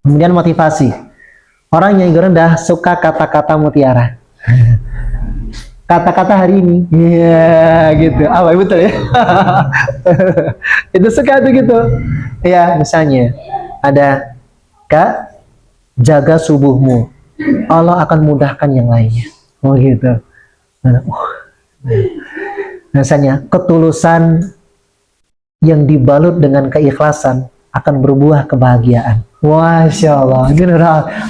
Kemudian motivasi. Orang yang ego rendah suka kata-kata mutiara. Kata-kata hari ini, iya gitu. Apa betul ya? Itu suka tuh gitu. Ya, misalnya ada, Kak, jaga subuhmu. Allah akan mudahkan yang lainnya. Oh gitu. Misalnya ketulusan yang dibalut dengan keikhlasan akan berbuah kebahagiaan. Masya Allah, ini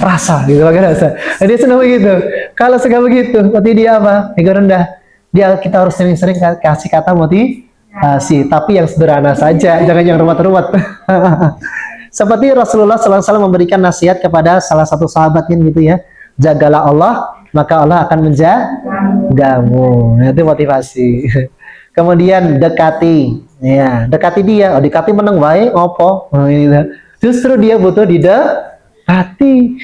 rasa gitu, rasa. Nah, dia senang begitu. Kalau suka begitu, berarti dia apa? Ego rendah. Dia kita harus sering-sering kasih kata motivasi, tapi yang sederhana saja, jangan yang ruwet-ruwet. Seperti Rasulullah SAW memberikan nasihat kepada salah satu sahabatnya gitu ya, jagalah Allah, maka Allah akan menjagamu. Nah, itu motivasi. Kemudian dekati, ya dekati dia, oh dekati meneng wae, opo, oh, ini justru dia butuh didekati.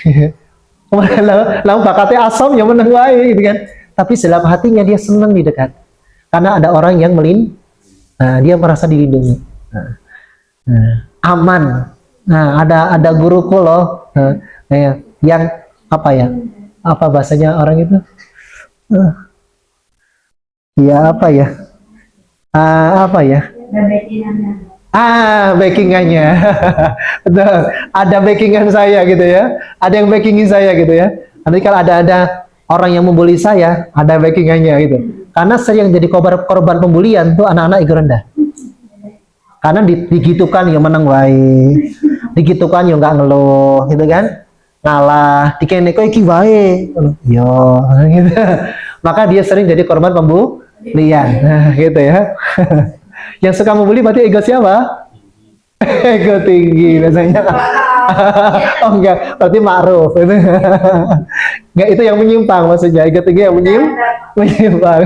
Lalu bakatnya asam yang meneng wae, gitu kan? Tapi dalam hatinya dia senang didekat, karena ada orang yang dia merasa dilindungi, aman. Nah, ada guruku loh, yang apa ya? Apa bahasanya orang itu? Ya apa ya? Apa ya? Backingannya. Betul. Ada backingan saya gitu ya. Ada yang backingin saya gitu ya. Nanti kalau ada orang yang membuli saya, ada backingannya gitu. Karena sering jadi korban pembulian tuh anak-anak ego rendah. Karena digitukan yang menang wae, digitukan yang nggak ngeluh, gitu kan? Ngalah, dikene kok iki wae, yo, gitu. Maka dia sering jadi korban pembulian, gitu ya. Yang suka membuli berarti ego siapa? Ego tinggi biasanya. Oh enggak, berarti ma'ruf. Enggak, itu yang menyimpang maksudnya. Ego tinggi yang menyimpang.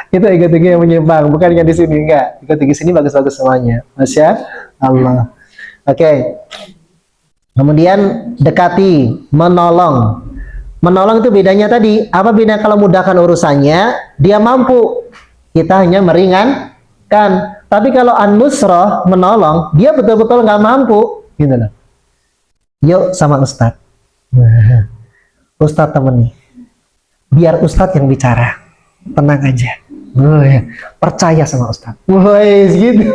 Itu ego tinggi yang menyimpang, bukan yang di sini, enggak. Ego tinggi sini bagus-bagus semuanya. Masya Allah. Oke. Kemudian dekati, menolong. Menolong itu bedanya tadi. Apa beda kalau mudahkan urusannya? Dia mampu. Kita hanya meringankan. Tapi kalau an-nusroh, menolong, dia betul-betul nggak mampu. Gitu loh. Yuk sama Ustadz. Ustadz temani. Biar Ustadz yang bicara. Tenang aja. Percaya sama Ustadz. Gitu.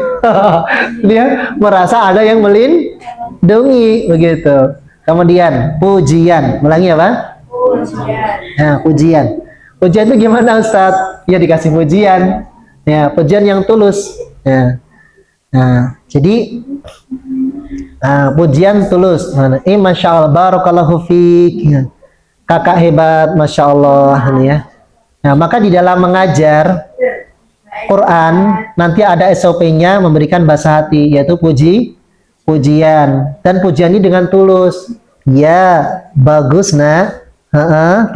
Dia merasa ada yang melindungi begitu. Kemudian pujian. Ulangi apa? Pujian. Nah, pujian. Pujian itu gimana Ustadz? Ya dikasih pujian. Ya, pujian yang tulus. Ya. Nah, jadi pujian tulus. Masya Allah, barakallahu fiik. Ya. Kakak hebat, Masya Allah. Ya. Nah, maka di dalam mengajar Quran nanti ada SOP-nya memberikan bahasa hati, yaitu pujian. Dan pujian ini dengan tulus. Ya, bagus nak,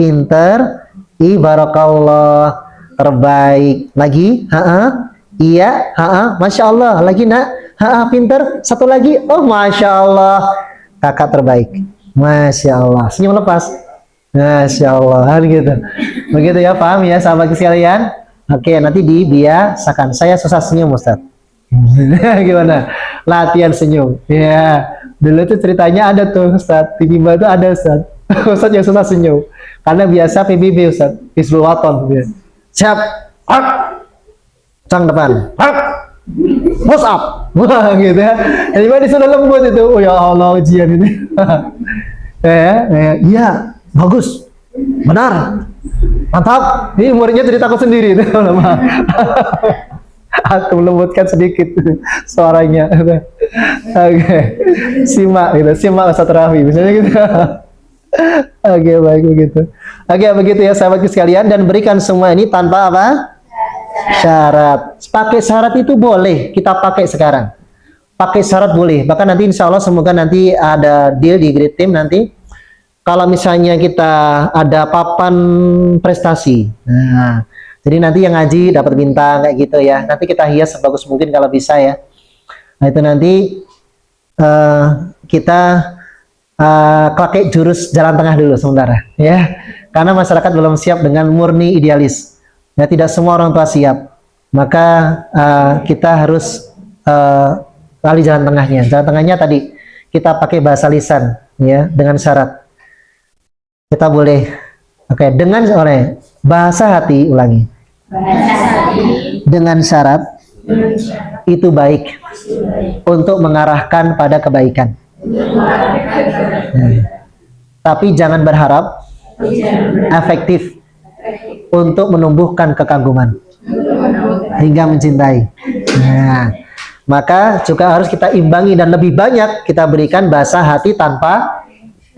pinter, barakallah, terbaik. Lagi, iya, Masya Allah. Lagi nak, pinter. Satu lagi, oh Masya Allah, kakak terbaik. Masya Allah. Senyum lepas. Masya Allah, gitu. Begitu ya, paham ya sahabat sekalian? Oke, nanti dibiasakan. Saya susah senyum, Ustaz. Gimana? Latihan senyum. Ya, dulu tuh ceritanya ada tuh, Ustaz. Di Bimba tuh ada, Ustaz. Ustaz yang susah senyum. Karena biasa PBB, Ustaz. Hizbul Waton. Siap. Hak. Cang depan. Hak. Push up. Wah, gitu ya. Jadi disuruh lembut itu. Oh ya Allah, ujian ini. Iya. Bagus, benar, mantap. Ini muridnya jadi takut sendiri. Aku melembutkan sedikit suaranya. Oke, simak gitu, simak Ustaz Rafi, misalnya gitu. Oke, baik begitu. Oke, begitu ya sahabat sekalian, dan berikan semua ini tanpa apa? Syarat. Pakai syarat itu boleh, kita pakai sekarang. Pakai syarat boleh. Bahkan nanti insya Allah semoga nanti ada deal di Great Team nanti. Kalau misalnya kita ada papan prestasi, nah, jadi nanti yang ngaji dapat bintang kayak gitu ya. Nanti kita hias sebagus mungkin kalau bisa ya. Nah itu nanti kita pakai jurus jalan tengah dulu sementara, ya. Karena masyarakat belum siap dengan murni idealis. Ya tidak semua orang tua siap. Maka kita harus kali jalan tengahnya. Jalan tengahnya tadi kita pakai bahasa lisan, ya, dengan syarat. Kita boleh, dengan bahasa hati, ulangi. Dengan syarat itu baik untuk mengarahkan pada kebaikan. Tapi jangan berharap efektif untuk menumbuhkan kekaguman hingga mencintai. Nah, maka juga harus kita imbangi dan lebih banyak kita berikan bahasa hati tanpa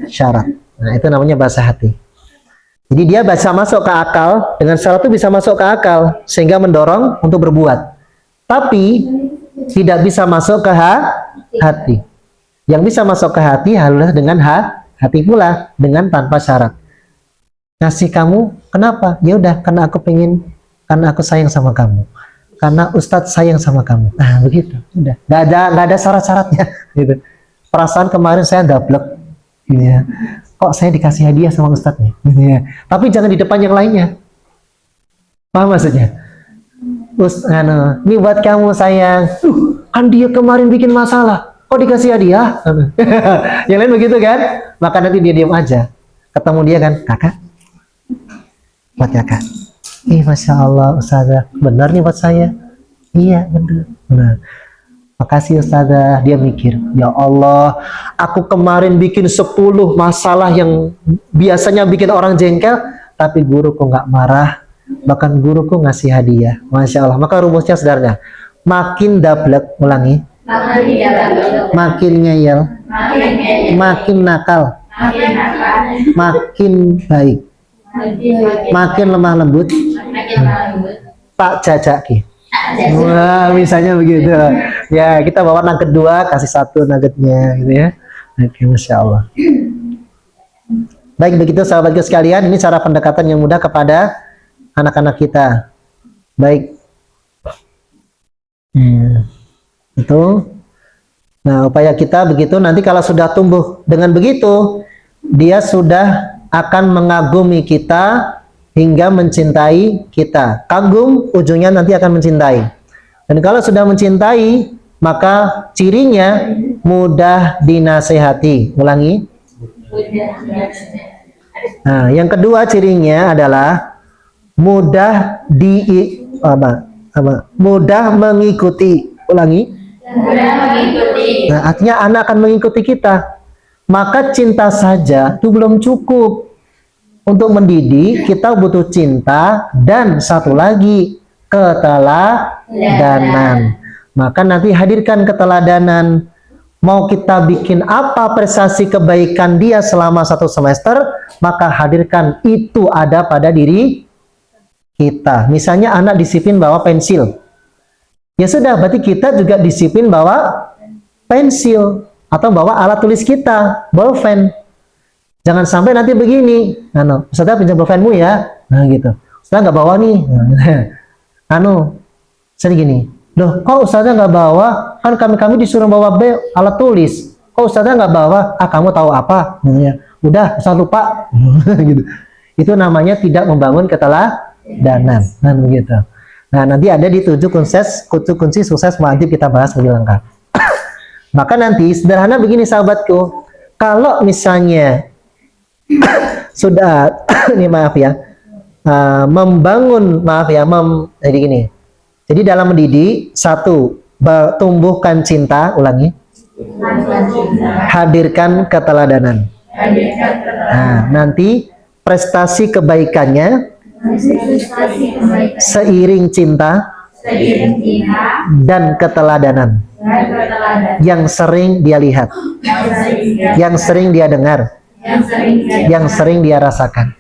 syarat. Nah, itu namanya bahasa hati. Jadi dia bisa masuk ke akal, dengan syarat itu bisa masuk ke akal sehingga mendorong untuk berbuat. Tapi tidak bisa masuk ke hati. Yang bisa masuk ke hati harus dengan hati pula, dengan tanpa syarat. Ngasih kamu, kenapa? Ya udah, karena aku sayang sama kamu. Karena Ustadz sayang sama kamu. Nah, begitu. Udah. Nggak ada syarat-syaratnya. Gitu. Perasaan kemarin saya dablek. Ya. Kok saya dikasih hadiah sama Ustadznya? Gitu ya. Tapi jangan di depan yang lainnya. Paham maksudnya? Ini buat kamu sayang. Kan dia kemarin bikin masalah. Kok dikasih hadiah? Yang lain begitu kan? Maka nanti dia diam aja. Ketemu dia kan, kakak. Buat kakak. Masya Allah Ustazah, benar nih buat saya. Iya benar. Nah, makasih Ustazah. Dia mikir, ya Allah, aku kemarin bikin 10 masalah yang biasanya bikin orang jengkel, tapi guruku nggak marah, bahkan guruku ngasih hadiah. Masya Allah. Maka rumusnya sederhana, makin dablek, ulangi, makin ngeyel, makin nakal, makin baik, makin lemah lembut, tak jajaki. Wah, misalnya begitu. Ya, kita bawa nugget 2, kasih 1 nuggetnya, gitu ya. Oke, Masya Allah. Baik, begitu sahabatku sekalian, ini cara pendekatan yang mudah kepada anak-anak kita. Baik. Itu. Nah, upaya kita begitu, nanti kalau sudah tumbuh dengan begitu, dia sudah akan mengagumi kita hingga mencintai kita. Kagum ujungnya nanti akan mencintai. Dan kalau sudah mencintai, maka cirinya mudah dinasehati. Ulangi. Nah, yang kedua cirinya adalah mudah mudah mengikuti. Ulangi. Mudah mengikuti. Nah, artinya anak akan mengikuti kita. Maka cinta saja itu belum cukup. Untuk mendidik, kita butuh cinta dan satu lagi, keteladanan. Maka nanti hadirkan keteladanan. Mau kita bikin apa prestasi kebaikan dia selama 1 semester, maka hadirkan itu ada pada diri kita. Misalnya anak disiplin bawa pensil. Ya sudah, berarti kita juga disiplin bawa pensil. Atau bawa alat tulis kita, bolpen. Jangan sampai nanti begini, Ustazah pinjam bolpenmu ya, nah gitu. Ustazah nggak bawa nih, saya gini, loh kok Ustazah nggak bawa? Kan kami disuruh bawa alat tulis. Kok Ustazah nggak bawa? Aku tahu apa? Udah, Ustazah lupa, gitu. Itu namanya tidak membangun keteladanan, begitu. Nah, nanti ada di 7 kunci sukses mu'adzib, kita bahas lebih lengkap. Maka nanti sederhana begini sahabatku, kalau misalnya sudah ini jadi gini. Jadi dalam mendidik, 1, tumbuhkan cinta, ulangi, hadirkan keteladanan. Nah, nanti prestasi kebaikannya seiring cinta dan keteladanan yang sering dia lihat, yang sering dia dengar, yang sering dia rasakan.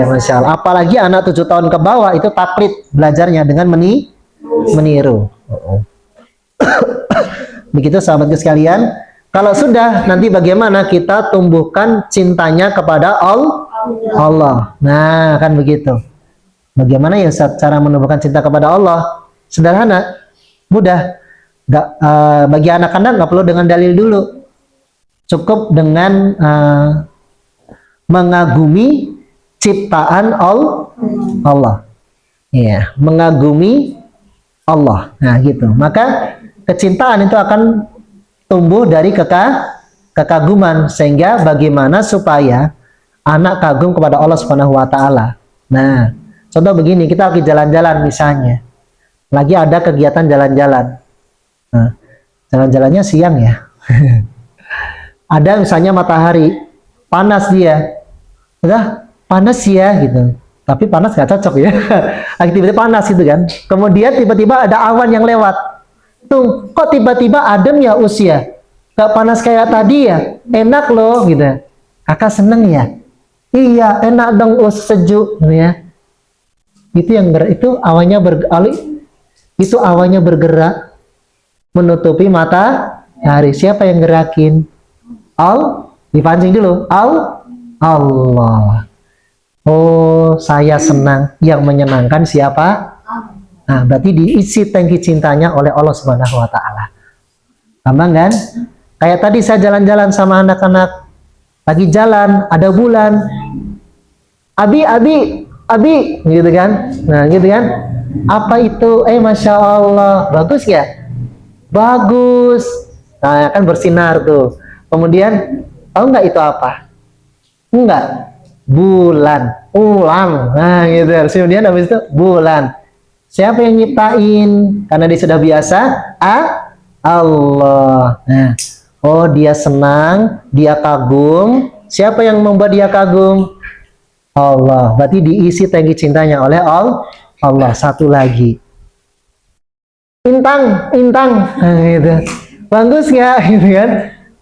Masya Allah. Apalagi anak 7 tahun ke bawah itu taklid belajarnya dengan meniru. Begitu sahabatku sekalian. Kalau sudah, nanti bagaimana kita tumbuhkan cintanya kepada Allah. Nah, kan begitu. Bagaimana ya Ustaz cara menumbuhkan cinta kepada Allah? Sederhana, mudah. Bagi anak-anak nggak perlu dengan dalil dulu. Cukup dengan mengagumi ciptaan Allah. Ya, mengagumi Allah. Nah, gitu. Maka kecintaan itu akan tumbuh dari kekaguman, sehingga bagaimana supaya anak kagum kepada Allah Subhanahu wa taala. Nah, contoh begini, kita lagi jalan-jalan misalnya. Lagi ada kegiatan jalan-jalan. Nah, jalan-jalannya siang ya. Ada misalnya matahari, panas dia. Udah, panas ya gitu. Tapi panas gak cocok ya. Lagi tiba-tiba panas gitu kan. Kemudian tiba-tiba ada awan yang lewat. Tuh, kok tiba-tiba adem ya usia? Gak panas kayak tadi ya? Enak loh gitu. Kakak seneng ya? Iya, enak dong sejuk gitu ya. Itu yang itu awannya bergerak menutupi matahari. Siapa yang gerakin? Dipancing dulu. Allah. Oh, saya senang. Yang menyenangkan siapa? Nah, berarti diisi tangki cintanya oleh Allah Subhanahu wa taala. Gampang kan? Kayak tadi saya jalan-jalan sama anak-anak. Lagi jalan, ada bulan. Abi, gitu kan? Nah, gitu kan? Apa itu? Masya Allah, bagus ya? Bagus. Nah, kan bersinar tuh. Kemudian, tahu nggak itu apa? Enggak. Bulan. Nah, gitu. Kemudian habis itu bulan. Siapa yang nyiptain? Karena dia sudah biasa. Allah. Nah, oh dia senang, dia kagum. Siapa yang membuat dia kagum? Allah. Berarti diisi tangki cintanya oleh Allah. Satu lagi. Intang. Nah, gitu. Bagus nggak? Gitu kan?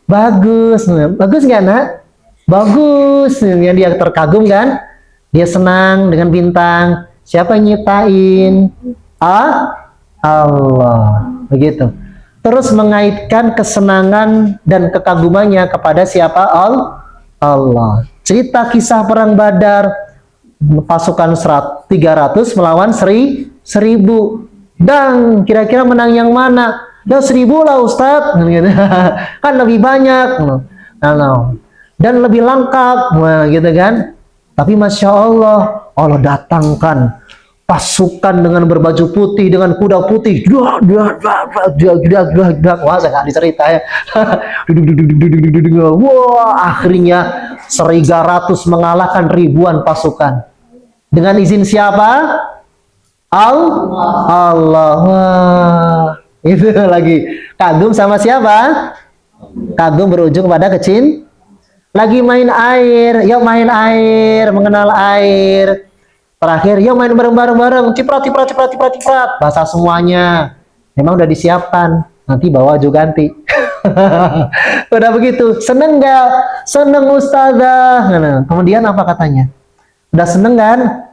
Bagus nggak nak? Bagus. Yang dia terkagum kan? Dia senang dengan bintang. Siapa yang nyiptain? Allah. Begitu. Terus mengaitkan kesenangan dan kekagumannya kepada siapa? Allah. Cerita kisah perang Badar, pasukan 300 melawan 1000. Dan kira-kira menang yang mana? Ya 1000 lah Ustadz. Kan lebih banyak. Dan lebih lengkap. Gitu kan? Tapi Masya Allah, Allah datangkan pasukan dengan berbaju putih, dengan kuda putih. Wah, saya nggak dicerita ya. Wah, akhirnya 300 mengalahkan ribuan pasukan. Dengan izin siapa? Allah. Wah, itu lagi. Kagum sama siapa? Kagum berujung pada lagi main air, yuk main air, mengenal air. Terakhir, yuk main bareng-bareng, ciprat. Bahasa semuanya. Memang udah disiapkan, nanti bawa juga ganti. Udah begitu, seneng nggak? Seneng Ustazah. Kemudian apa katanya? Udah seneng kan?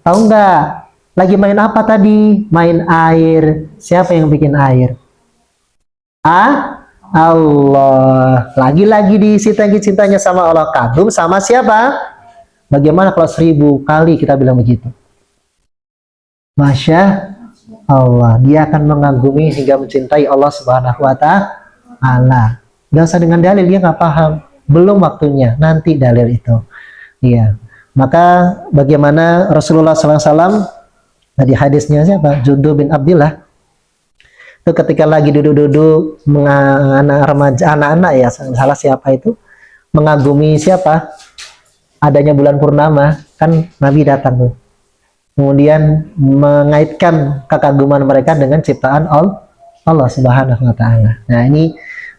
Tahu nggak? Lagi main apa tadi? Main air. Siapa yang bikin air? Allah. Lagi-lagi diisi tangki cintanya sama Allah. Kagum sama siapa? Bagaimana kalau 1000 kali kita bilang begitu? Masya Allah. Dia akan mengagumi hingga mencintai Allah Subhanahu wa ta'ala. Gak usah dengan dalil, dia nggak paham. Belum waktunya, nanti dalil itu. Iya. Maka bagaimana Rasulullah SAW, tadi hadisnya siapa? Jundub bin Abdillah. Itu ketika lagi duduk-duduk anak-anak ya, salah siapa itu, mengagumi siapa? Adanya bulan purnama, kan Nabi datang tuh. Kemudian mengaitkan kekaguman mereka dengan ciptaan Allah Subhanahu wa taala. Nah, ini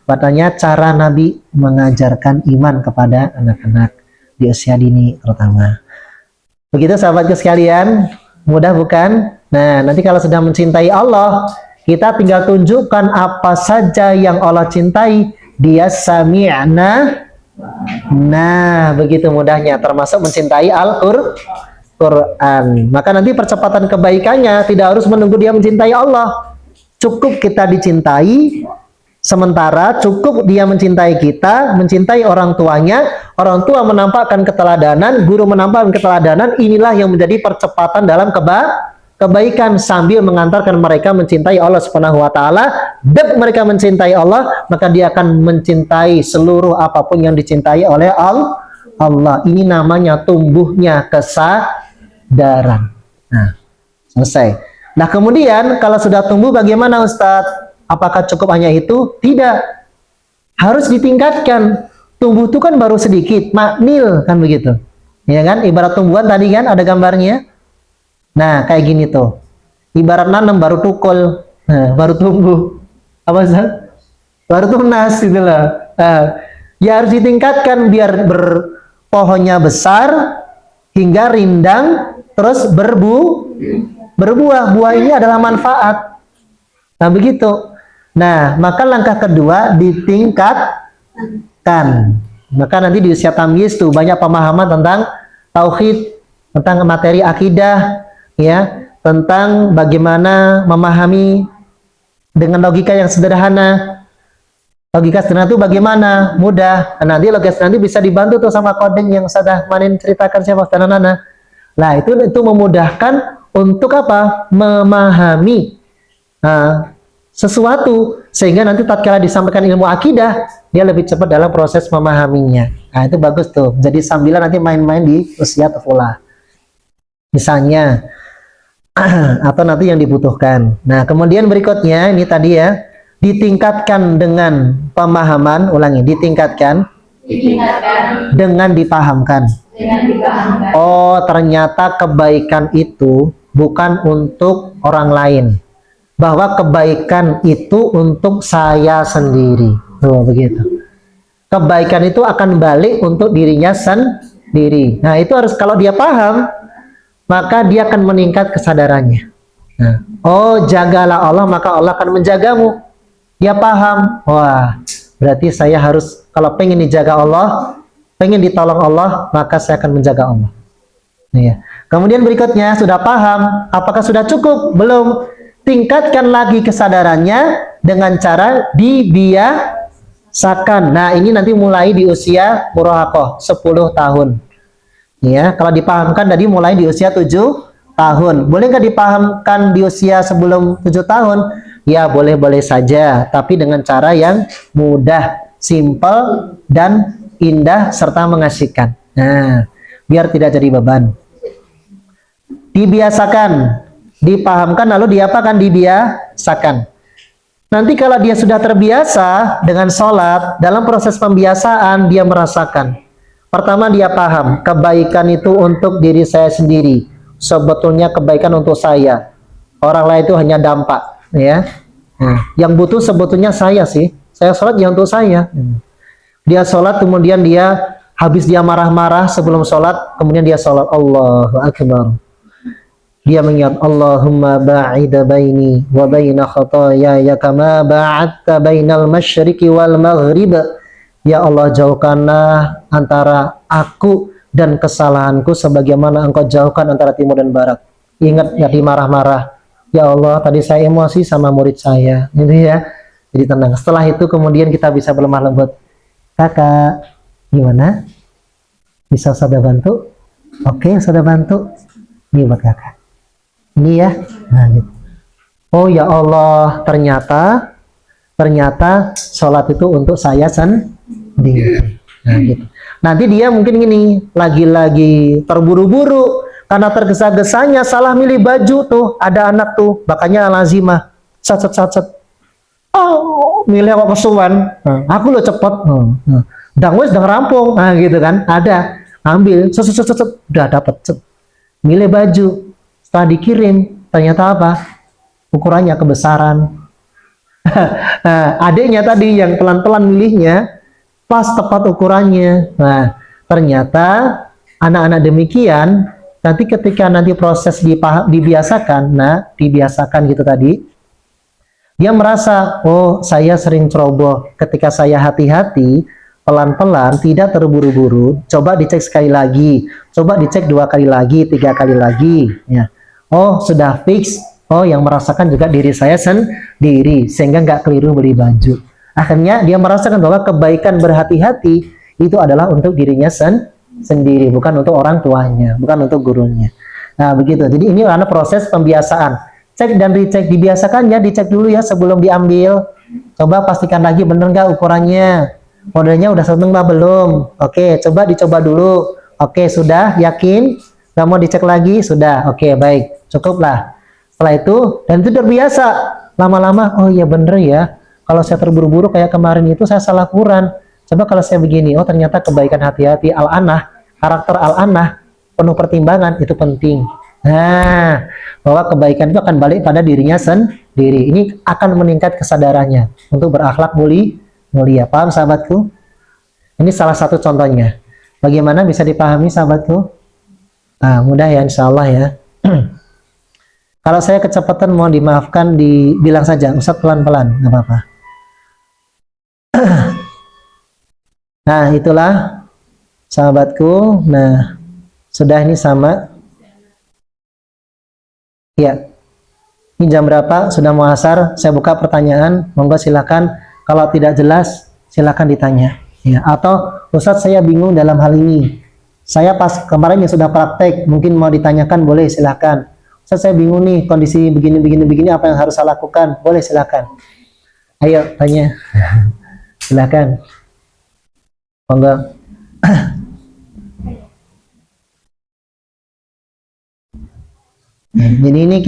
katanya cara Nabi mengajarkan iman kepada anak-anak di usia dini terutama. Begitu sahabatku sekalian, mudah bukan? Nah, nanti kalau sudah mencintai Allah, kita tinggal tunjukkan apa saja yang Allah cintai. Dia sami'na. Nah, begitu mudahnya, termasuk mencintai Al-Quran. Maka nanti percepatan kebaikannya tidak harus menunggu dia mencintai Allah. Cukup kita dicintai, sementara cukup dia mencintai kita, mencintai orang tuanya, orang tua menampakkan keteladanan, guru menampakkan keteladanan. Inilah yang menjadi percepatan dalam kebaikan, sambil mengantarkan mereka mencintai Allah Subhanahu wa taala. Dan mereka mencintai Allah, maka dia akan mencintai seluruh apapun yang dicintai oleh Allah. Ini namanya tumbuhnya kesadaran. Nah, selesai. Nah, kemudian kalau sudah tumbuh bagaimana Ustadz? Apakah cukup hanya itu? Tidak. Harus ditingkatkan. Tumbuh itu kan baru sedikit, makmil kan begitu. Ya kan? Ibarat tumbuhan tadi kan ada gambarnya. Nah, kayak gini tuh. Ibarat nanam baru tukul, nah, baru tumbuh. Apa sih? Baru tunas gitu loh. Nah, ya harus ditingkatkan biar pohonnya besar hingga rindang terus berbuah. Buah ini adalah manfaat. Nah, begitu. Nah, maka langkah kedua ditingkatkan. Maka nanti di usia tamyiz tuh banyak pemahaman tentang tauhid, tentang materi akidah, ya, tentang bagaimana memahami dengan logika yang sederhana. Logika sederhana itu bagaimana? Mudah. Nah, nanti logika sederhana bisa dibantu tuh sama coding yang sudah Manin ceritakan siapa Ustaz Nana. Nah, itu memudahkan untuk apa? Memahami sesuatu sehingga nanti tatkala disampaikan ilmu akidah, dia lebih cepat dalam proses memahaminya. Nah, itu bagus tuh. Jadi sambilan nanti main-main di usia tafula. Misalnya atau nanti yang dibutuhkan. Nah, kemudian berikutnya ini tadi ya, ditingkatkan dengan pemahaman, ulangi, ditingkatkan dengan dipahamkan. Oh, ternyata kebaikan itu bukan untuk orang lain. Bahwa kebaikan itu untuk saya sendiri. Tuh, begitu. Kebaikan itu akan balik untuk dirinya sendiri. Nah, itu harus kalau dia paham, maka dia akan meningkat kesadarannya. Nah, oh, jagalah Allah, maka Allah akan menjagamu. Dia paham, wah, berarti saya harus, kalau pengen dijaga Allah, pengen ditolong Allah, maka saya akan menjaga Allah. Ya. Kemudian berikutnya, sudah paham, apakah sudah cukup? Belum. Tingkatkan lagi kesadarannya dengan cara dibiasakan. Nah, ini nanti mulai di usia murahaqah, 10 tahun. Ya, kalau dipahamkan tadi mulai di usia 7 tahun. Boleh nggak dipahamkan di usia sebelum 7 tahun? Ya, boleh-boleh saja, tapi dengan cara yang mudah, simple, dan indah, serta mengasihkan. Nah, biar tidak jadi beban. Dibiasakan, dipahamkan, lalu diapakan? Dibiasakan. Nanti kalau dia sudah terbiasa dengan sholat, dalam proses pembiasaan, dia merasakan. Pertama, dia paham, kebaikan itu untuk diri saya sendiri. Sebetulnya kebaikan untuk saya. Orang lain itu hanya dampak. Ya, nah, yang butuh sebetulnya saya sih. Saya sholat ya untuk saya. Dia sholat, kemudian dia habis dia marah-marah sebelum sholat, kemudian dia sholat Allahu Akbar. Dia mengingat Allahumma ba'ida baini wa baina khataaya kama ba'adta bainal masyriqi wal maghrib. Ya Allah, jauhkanlah antara aku dan kesalahanku sebagaimana Engkau jauhkan antara timur dan barat. Ingat ya, di marah-marah. Ya Allah, tadi saya emosi sama murid saya, gitu ya. Jadi tenang. Setelah itu kemudian kita bisa berlemah lembut. Kakak, gimana? Bisa Ustaz bantu? Oke, Ustaz bantu. Ini buat kakak. Ini ya. Nah, gitu. Oh ya Allah, ternyata sholat itu untuk saya sendiri. Nah, gitu. Nanti dia mungkin gini, lagi-lagi terburu-buru. Karena tergesa-gesanya salah milih baju tuh, ada anak tuh, makanya lazimah, sat. Oh, milih kok kesuwan. Aku lo cepet. Dang wes dang rampung, nah gitu kan, ada, ambil, set, udah dapet, milih baju, setelah dikirim, ternyata apa? Ukurannya kebesaran. Nah, adiknya tadi yang pelan-pelan milihnya, pas tepat ukurannya. Nah, ternyata anak-anak demikian. Nanti ketika nanti proses dibiasakan, dibiasakan gitu tadi, dia merasa, oh saya sering ceroboh, ketika saya hati-hati, pelan-pelan, tidak terburu-buru, coba dicek sekali lagi, coba dicek 2 kali lagi, 3 kali lagi, ya. Oh sudah fix, oh yang merasakan juga diri saya sendiri, sehingga nggak keliru beli baju. Akhirnya dia merasakan bahwa kebaikan berhati-hati itu adalah untuk dirinya sendiri, bukan untuk orang tuanya, bukan untuk gurunya. Nah begitu. Jadi ini karena proses pembiasaan. Cek dan dicek, dibiasakan ya, dicek dulu ya sebelum diambil. Coba pastikan lagi bener nggak ukurannya, modelnya udah seneng nggak belum. Oke, coba dicoba dulu. Oke, sudah yakin? Nggak mau dicek lagi? Sudah. Oke, baik, cukup lah. Setelah itu, dan itu terbiasa. lama-lama, oh iya bener ya, kalau saya terburu-buru kayak kemarin itu saya salah Quran. Coba kalau saya begini, oh ternyata kebaikan hati-hati al-anah, karakter al-anah, penuh pertimbangan, itu penting. Nah, bahwa kebaikan itu akan balik pada dirinya sendiri. Ini akan meningkat kesadarannya untuk berakhlak mulia. Paham sahabatku? Ini salah satu contohnya. Bagaimana bisa dipahami sahabatku? Nah, mudah ya insya Allah ya. Kalau saya kecepatan mohon dimaafkan, dibilang saja, Ustaz pelan-pelan, nggak apa-apa. Nah, itulah sahabatku. Nah, sudah ini sama. Ya, ini jam berapa? Sudah mau asar. Saya buka pertanyaan. Monggo silakan. Kalau tidak jelas, silakan ditanya. Ya, atau Ustaz saya bingung dalam hal ini. Saya pas kemarin yang sudah praktek, mungkin mau ditanyakan, boleh silakan. Ustaz saya bingung nih, kondisi begini, apa yang harus saya lakukan? Boleh silakan. Ayo tanya. Silakan. Monggo. Jadi ini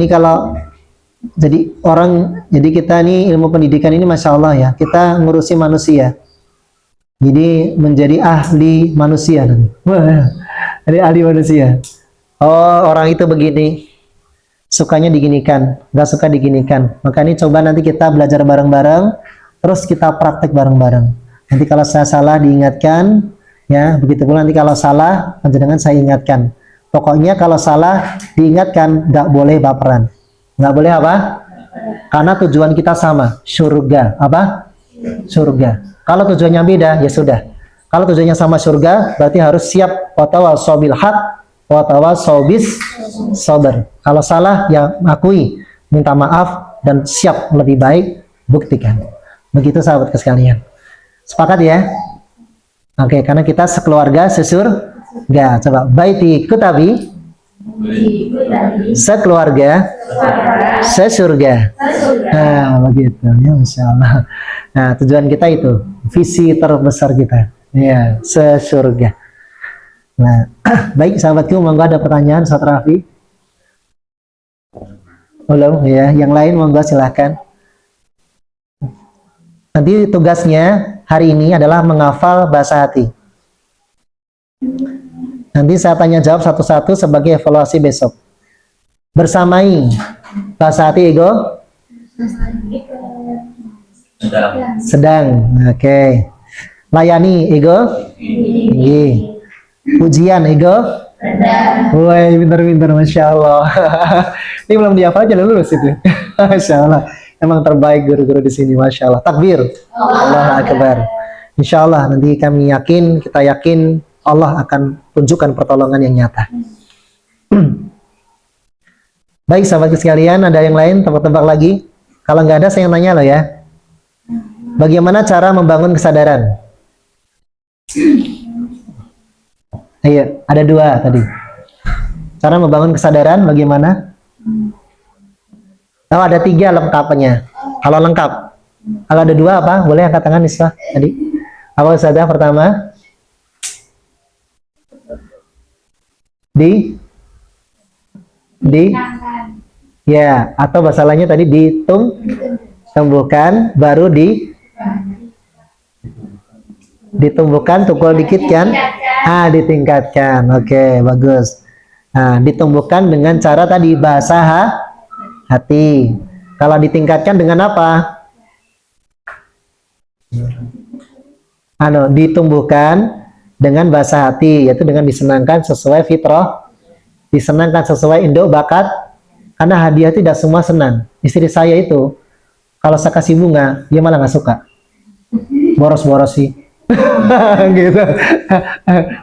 kalau jadi kita ini ilmu pendidikan ini Masya Allah ya, kita ngurusi manusia. Jadi menjadi ahli manusia nanti. Jadi ahli manusia. Oh, orang itu begini, sukanya diginikan, nggak suka diginikan. Maka ini coba nanti kita belajar bareng-bareng, terus kita praktek bareng-bareng. Nanti kalau saya salah diingatkan, ya begitu pula nanti kalau salah, panjenengan saya ingatkan. Pokoknya kalau salah diingatkan, nggak boleh baperan. Nggak boleh apa? Karena tujuan kita sama, surga. Apa? Surga. Kalau tujuannya beda, ya sudah. Kalau tujuannya sama surga, berarti harus siap watawasau bil haq, watawasau bis sabar. Kalau salah, ya akui, minta maaf, dan siap lebih baik, buktikan. Begitu sahabat sekalian. Sepakat ya? Oke, karena kita sekeluarga sesurga. Coba, baiti kutabi, sekeluarga sesurga. Nah, begitu ya, Masya Allah. Nah, tujuan kita itu, visi terbesar kita, ya, sesurga. Nah, baik sahabatku, monggo ada pertanyaan, Ustaz Raffi? Belum ya, yang lain monggo silahkan. Nanti tugasnya hari ini adalah menghafal bahasa hati. Nanti saya tanya jawab satu-satu sebagai evaluasi besok. Bersamai bahasa hati ego? Sedang. Oke. Layani ego? Tinggi. Ujian ego? Woi, pintar-pintar, Masya Allah. Ini belum dihafal aja lulus itu. Masya Allah. Emang terbaik guru-guru di sini, Masya Allah. Takbir. Allah Akbar. Insya Allah nanti kami yakin, kita yakin Allah akan tunjukkan pertolongan yang nyata. Baik sahabat sekalian, ada yang lain tebak-tebak lagi? Kalau nggak ada saya yang nanya loh ya. Bagaimana cara membangun kesadaran? Ayo, ada dua tadi. Cara membangun kesadaran bagaimana? Oh, ada tiga lengkapnya. Kalau lengkap, kalau ada dua apa? Boleh angkat tangan Islah tadi. Apa saja pertama? Ya, atau bahasa lainnya tadi ditumbuhkan, baru ditumbuhkan, tukul dikit kan? Ditingkatkan. Oke, bagus. Nah, ditumbuhkan dengan cara tadi bahasa hati. Kalau ditingkatkan dengan apa? Ditumbuhkan dengan bahasa hati, yaitu dengan disenangkan sesuai fitrah, disenangkan sesuai induk bakat. Karena hadiah tidak semua senang. Istri saya itu, kalau saya kasih bunga, dia malah nggak suka. Boros-boros sih. Gitu.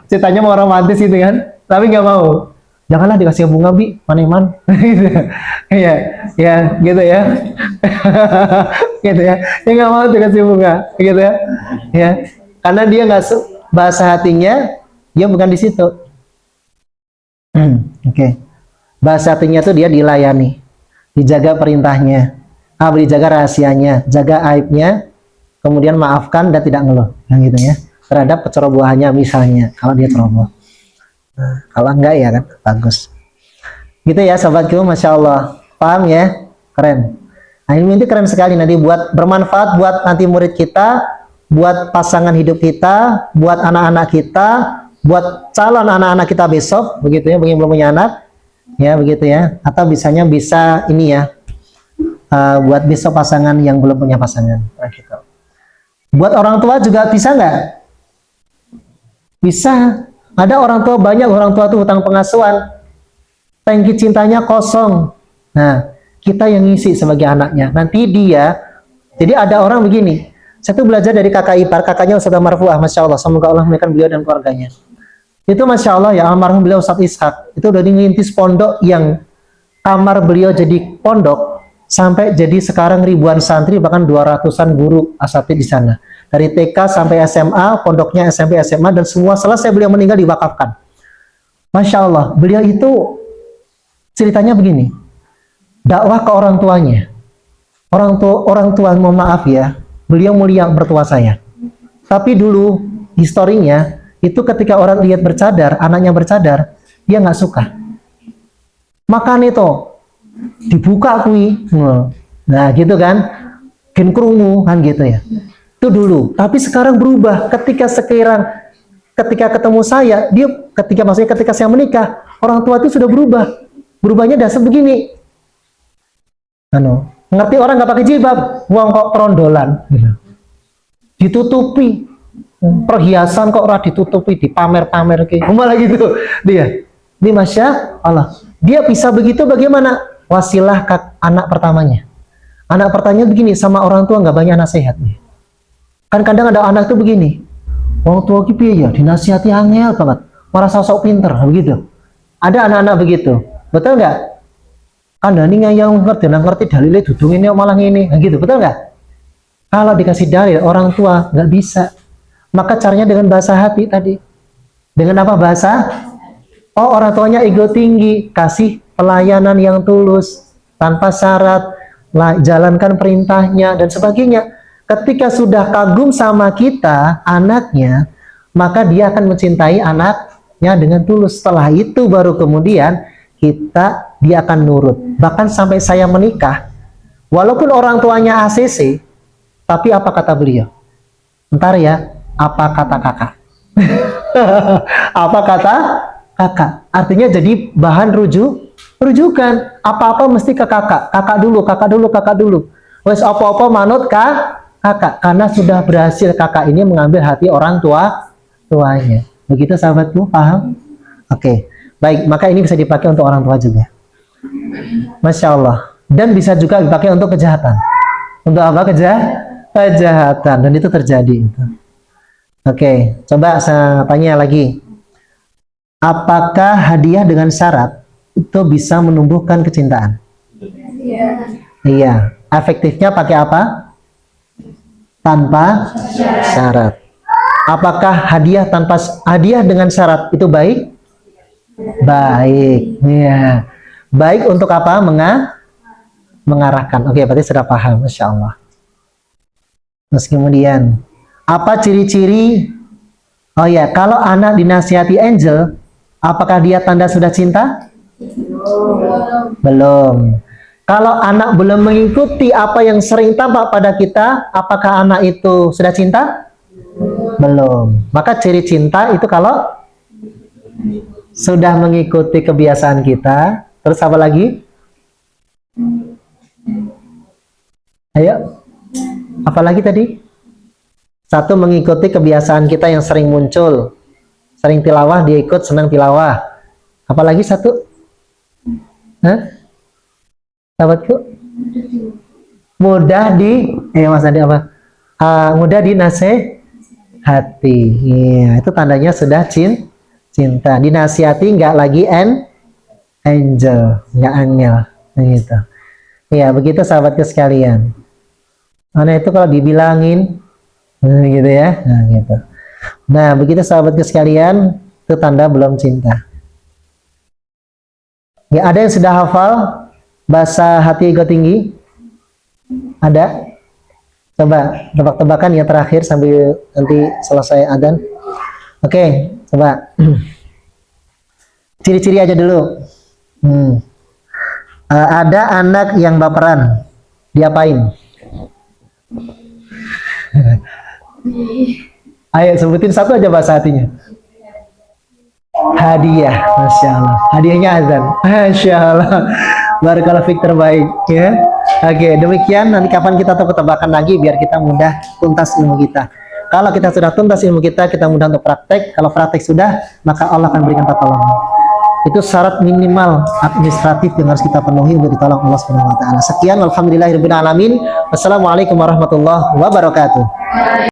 Ceritanya mau romantis gitu kan, tapi nggak mau. Janganlah dikasih bunga, Bi, maneman. Gitu. Iya, ya, gitu ya. Gitu ya. Dia nggak mau dikasih bunga, gitu ya. Ya, karena dia nggak bahasa hatinya, dia bukan di situ. Oke. Bahasa hatinya tuh dia dilayani, dijaga perintahnya, dijaga rahasianya, jaga aibnya, kemudian maafkan dan tidak ngeluh, yang gitu ya. Terhadap kecerobohannya misalnya, kalau dia ceroboh. Kalau enggak ya kan, bagus. Gitu ya sahabatku, Masya Allah. Paham ya? Keren. Nah, ilmu inti keren sekali nanti buat bermanfaat buat nanti murid kita, buat pasangan hidup kita, buat anak-anak kita, buat calon anak-anak kita besok, begitu ya, bagi yang belum punya anak, ya begitu ya. Atau bisanya bisa ini ya, buat besok pasangan yang belum punya pasangan. Nah, gitu. Buat orang tua juga bisa nggak? Bisa. Ada orang tua, banyak orang tua tuh hutang pengasuhan, tangki cintanya kosong. Nah, kita yang ngisi sebagai anaknya. Nanti dia, jadi ada orang begini. Saya tuh belajar dari kakak ipar, kakaknya Ustaz Marfuah, Masya Allah. Semoga Allah memberikan beliau dan keluarganya. Itu Masya Allah ya, almarhum beliau Ustaz Ishak. Itu udah ngintis pondok yang kamar beliau jadi pondok, sampai jadi sekarang ribuan santri, bahkan 200-an guru asatidz di sana. Dari TK sampai SMA, pondoknya SMP, SMA, dan semua selesai beliau meninggal diwakafkan. Masya Allah, beliau itu ceritanya begini. Dakwah ke orang tuanya. Orang tua mohon maaf ya, beliau mulia mertua saya. Tapi dulu historinya itu ketika orang lihat bercadar, anaknya bercadar, dia nggak suka. Makan itu dibuka kui. Nah, gitu kan. Gen krungu kan gitu ya. Itu dulu. Tapi sekarang berubah. Ketika ketemu saya, dia ketika saya menikah, orang tua itu sudah berubah. Berubahnya dasar begini. Ngerti orang nggak pakai jilbab, uang kok perondolan, ditutupi, perhiasan kok ora ditutupi, dipamer-pamer kayak, malah gitu dia. Ini Masya Allah, dia bisa begitu bagaimana? Wasilah anak pertamanya. Anak pertamanya begini, sama orang tua nggak banyak nasihat. Kan kadang ada anak tuh begini, orang tua gitu ya, dinasihati angel banget, merasa sok pinter, begitu. Ada anak-anak begitu, betul nggak? Kandani yang ngerti dalilnya dudung ini malah ini, nah gitu, betul nggak? Kalau dikasih dalil orang tua nggak bisa, maka caranya dengan bahasa hati tadi. Dengan apa bahasa? Oh, orang tuanya ego tinggi, kasih pelayanan yang tulus tanpa syarat, jalankan perintahnya dan sebagainya. Ketika sudah kagum sama kita anaknya, maka dia akan mencintai anaknya dengan tulus. Setelah itu baru kemudian dia akan nurut. Bahkan sampai saya menikah, walaupun orang tuanya ACC, tapi apa kata beliau? Ntar ya, apa kata kakak? Apa kata kakak? Artinya jadi bahan rujukan. Apa-apa mesti ke kakak. Kakak dulu. Wes apa-apa manut kakak. Karena sudah berhasil kakak ini mengambil hati orang tuanya. Begitu sahabatku, paham? Oke. Baik, maka ini bisa dipakai untuk orang tua juga. Masya Allah. Dan bisa juga dipakai untuk kejahatan. Untuk apa? Kejahatan. Dan itu terjadi. Oke, coba saya tanya lagi. Apakah hadiah dengan syarat itu bisa menumbuhkan kecintaan? Iya. Efektifnya pakai apa? Tanpa syarat. Apakah hadiah dengan syarat itu baik? Baik, ya. Baik untuk apa? Mengarahkan. Oke, berarti sudah paham, Masya Allah. Terus kemudian, apa ciri-ciri? Oh ya, kalau anak dinasihati angel, apakah dia tanda sudah cinta? Belum. Kalau anak belum mengikuti apa yang sering tampak pada kita, apakah anak itu sudah cinta? Belum. Maka ciri cinta itu kalau sudah mengikuti kebiasaan kita. Terus apa lagi? Ayo. Apa lagi tadi? Satu, mengikuti kebiasaan kita yang sering muncul. Sering tilawah, dia ikut, senang tilawah. Apa lagi satu? Sahabatku? Mudah Mas Adi apa? Mudah dinasehati. Iya, itu tandanya sudah cinta. Dinasihati nggak lagi angel, nggak angel, gitu. Ya, begitu sahabatku sekalian. Karena itu kalau dibilangin, gitu ya, nah gitu. Nah, begitu sahabatku sekalian, itu tanda belum cinta. Ya, ada yang sudah hafal bahasa hati ego tinggi? Ada? Coba tebak-tebakan ya terakhir sambil nanti selesai adzan. Oke, coba. Ciri-ciri aja dulu. Ada anak yang baperan, diapain? Ayo sebutin satu aja bahasa hatinya. Hadiah, masya Allah. Hadiahnya azan, masya Allah. Barakallahu fik, terbaik ya. Oke, demikian. Nanti kapan kita tahu tebakan lagi biar kita mudah tuntas ilmu kita. Kalau kita sudah tuntas ilmu kita mudah untuk praktek. Kalau praktek sudah, maka Allah akan berikan pertolongan. Itu syarat minimal administratif yang harus kita penuhi untuk ditolong Allah Subhanahu wa taala. Sekian, alhamdulillahirabbil alamin. Wassalamualaikum warahmatullahi wabarakatuh.